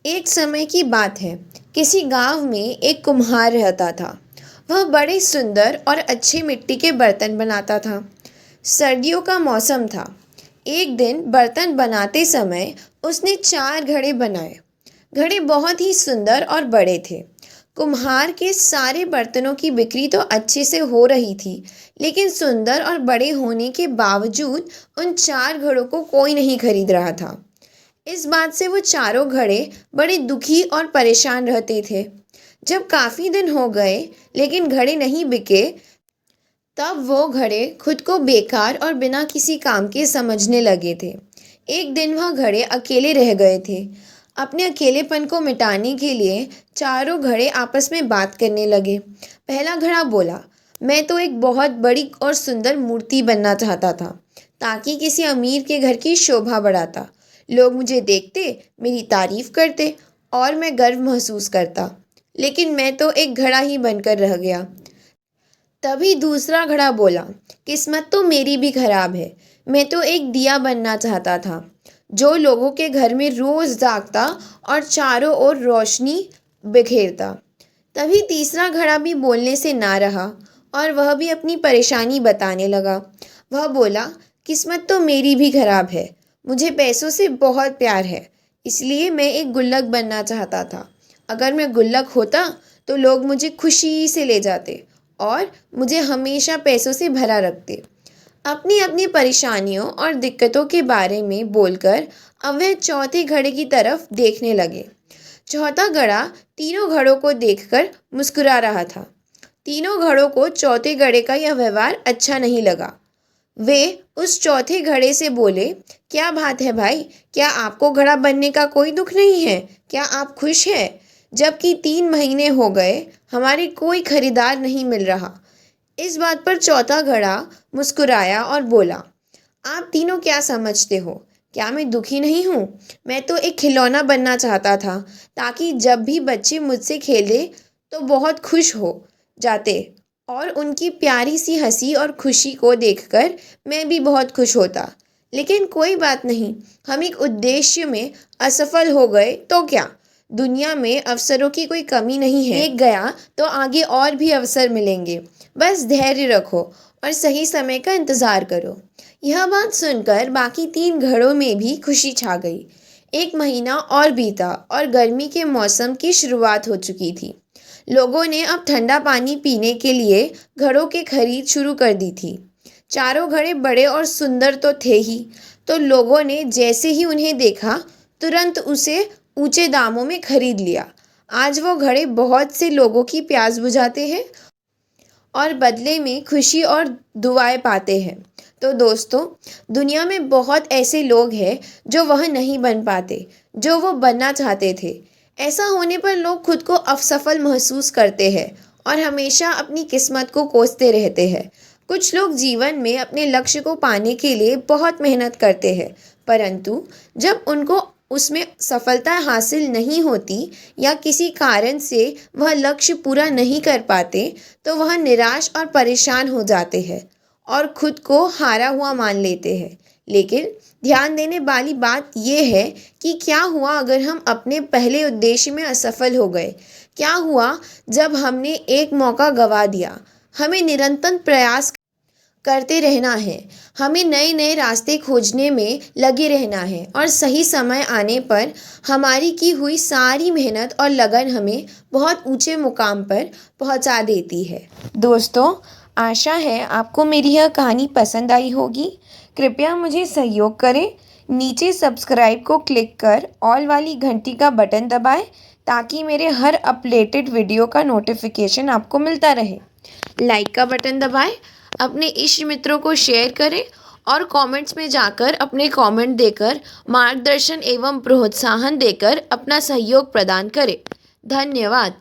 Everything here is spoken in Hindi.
एक समय की बात है। किसी गांव में एक कुम्हार रहता था। वह बड़े सुंदर और अच्छे मिट्टी के बर्तन बनाता था। सर्दियों का मौसम था। एक दिन बर्तन बनाते समय उसने 4 घड़े बनाए। घड़े बहुत ही सुंदर और बड़े थे। कुम्हार के सारे बर्तनों की बिक्री तो अच्छे से हो रही थी, लेकिन सुंदर और बड़े होने के बावजूद उन 4 घड़ों को कोई नहीं खरीद रहा था। इस बात से वो चारों घड़े बड़े दुखी और परेशान रहते थे। जब काफ़ी दिन हो गए लेकिन घड़े नहीं बिके, तब वो घड़े खुद को बेकार और बिना किसी काम के समझने लगे थे। एक दिन वह घड़े अकेले रह गए थे। अपने अकेलेपन को मिटाने के लिए चारों घड़े आपस में बात करने लगे। पहला घड़ा बोला, मैं तो एक बहुत बड़ी और सुंदर मूर्ति बनना चाहता था, ताकि किसी अमीर के घर की शोभा बढ़ाता। लोग मुझे देखते, मेरी तारीफ करते और मैं गर्व महसूस करता। लेकिन मैं तो एक घड़ा ही बनकर रह गया। तभी दूसरा घड़ा बोला, किस्मत तो मेरी भी खराब है। मैं तो एक दिया बनना चाहता था, जो लोगों के घर में रोज जागता और चारों ओर रोशनी बिखेरता। तभी तीसरा घड़ा भी बोलने से ना रहा और वह भी अपनी परेशानी बताने लगा। वह बोला, किस्मत तो मेरी भी खराब है। मुझे पैसों से बहुत प्यार है, इसलिए मैं एक गुल्लक बनना चाहता था। अगर मैं गुल्लक होता तो लोग मुझे खुशी से ले जाते और मुझे हमेशा पैसों से भरा रखते। अपनी अपनी परेशानियों और दिक्कतों के बारे में बोलकर अब वह चौथे घड़े की तरफ देखने लगे। चौथा घड़ा तीनों घड़ों को देखकर मुस्कुरा रहा था। तीनों घड़ों को चौथे घड़े का यह व्यवहार अच्छा नहीं लगा। वे उस चौथे घड़े से बोले, क्या बात है भाई, क्या आपको घड़ा बनने का कोई दुख नहीं है? क्या आप खुश हैं? जबकि 3 महीने हो गए, हमारे कोई खरीदार नहीं मिल रहा। इस बात पर चौथा घड़ा मुस्कुराया और बोला, आप तीनों क्या समझते हो? क्या मैं दुखी नहीं हूँ? मैं तो एक खिलौना बनना चाहता था, ताकि जब भी बच्चे मुझसे खेले तो बहुत खुश हो जाते और उनकी प्यारी सी हंसी और खुशी को देखकर मैं भी बहुत खुश होता। लेकिन कोई बात नहीं, हम एक उद्देश्य में असफल हो गए तो क्या? दुनिया में अवसरों की कोई कमी नहीं है। एक गया तो आगे और भी अवसर मिलेंगे। बस धैर्य रखो और सही समय का इंतज़ार करो। यह बात सुनकर बाकी 3 घरों में भी खुशी छा गई। 1 महीना और बीता और गर्मी के मौसम की शुरुआत हो चुकी थी। लोगों ने अब ठंडा पानी पीने के लिए घड़ों की खरीद शुरू कर दी थी। चारों घड़े बड़े और सुंदर तो थे ही, तो लोगों ने जैसे ही उन्हें देखा, तुरंत उसे ऊंचे दामों में खरीद लिया। आज वो घड़े बहुत से लोगों की प्यास बुझाते हैं और बदले में खुशी और दुआएं पाते हैं। तो दोस्तों, दुनिया में बहुत ऐसे लोग हैं जो वह नहीं बन पाते, जो वो बनना चाहते थे। ऐसा होने पर लोग खुद को असफल महसूस करते हैं और हमेशा अपनी किस्मत को कोसते रहते हैं। कुछ लोग जीवन में अपने लक्ष्य को पाने के लिए बहुत मेहनत करते हैं, परंतु जब उनको उसमें सफलता हासिल नहीं होती या किसी कारण से वह लक्ष्य पूरा नहीं कर पाते, तो वह निराश और परेशान हो जाते हैं और खुद को हारा हुआ मान लेते हैं। लेकिन ध्यान देने वाली बात यह है कि क्या हुआ अगर हम अपने पहले उद्देश्य में असफल हो गए? क्या हुआ जब हमने एक मौका गंवा दिया? हमें निरंतर प्रयास करते रहना है। हमें नए नए रास्ते खोजने में लगे रहना है और सही समय आने पर हमारी की हुई सारी मेहनत और लगन हमें बहुत ऊंचे मुकाम पर पहुंचा देती है। दोस्तों, आशा है आपको मेरी यह कहानी पसंद आई होगी। कृपया मुझे सहयोग करें। नीचे सब्सक्राइब को क्लिक कर ऑल वाली घंटी का बटन दबाएं, ताकि मेरे हर अपडेटेड वीडियो का नोटिफिकेशन आपको मिलता रहे। लाइक का बटन दबाएं, अपने इष्ट मित्रों को शेयर करें और कमेंट्स में जाकर अपने कमेंट देकर मार्गदर्शन एवं प्रोत्साहन देकर अपना सहयोग प्रदान करें। धन्यवाद।